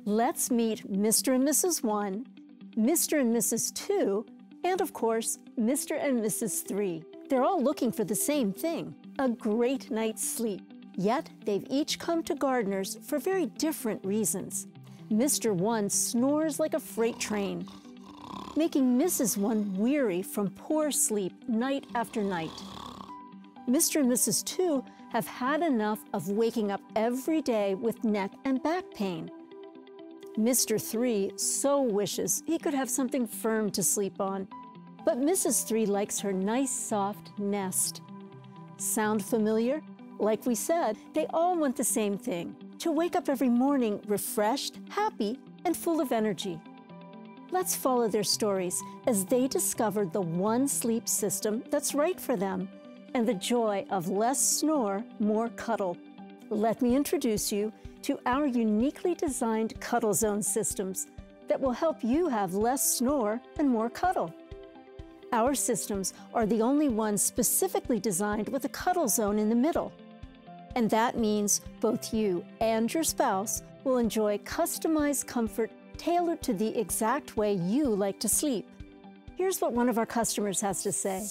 Let's meet Mr. and Mrs. 1, Mr. and Mrs. 2, and of course, Mr. and Mrs. 3. They're all looking for the same thing, a great night's sleep. Yet, they've each come to Gardner's for very different reasons. Mr. 1 snores like a freight train, making Mrs. 1 weary from poor sleep night after night. Mr. and Mrs. 2 have had enough of waking up every day with neck and back pain. Mr. 3 so wishes he could have something firm to sleep on, but Mrs. 3 likes her nice soft nest. Sound familiar? Like we said, they all want the same thing, to wake up every morning refreshed, happy, and full of energy. Let's follow their stories as they discovered the one sleep system that's right for them and the joy of less snore, more cuddle. Let me introduce you to our uniquely designed Cuddle Zone systems that will help you have less snore and more cuddle. Our systems are the only ones specifically designed with a cuddle zone in the middle. And that means both you and your spouse will enjoy customized comfort tailored to the exact way you like to sleep. Here's what one of our customers has to say.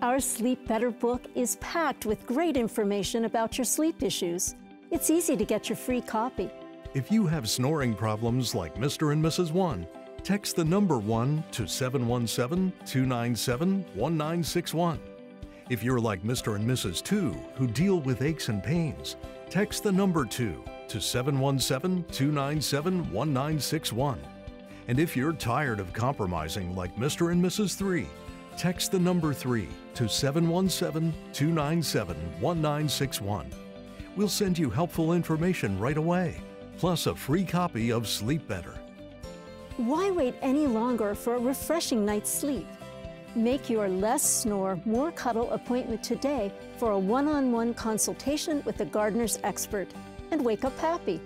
Our Sleep Better book is packed with great information about your sleep issues. It's easy to get your free copy. If you have snoring problems like Mr. and Mrs. 1, text the number 1 to 717-297-1961. If you're like Mr. and Mrs. 2 who deal with aches and pains, text the number 2 to 717-297-1961. And if you're tired of compromising like Mr. and Mrs. 3, text the number 3 to 717-297-1961. We'll send you helpful information right away, plus a free copy of Sleep Better. Why wait any longer for a refreshing night's sleep? Make your less snore, more cuddle appointment today for a one-on-one consultation with a Gardner's expert and wake up happy.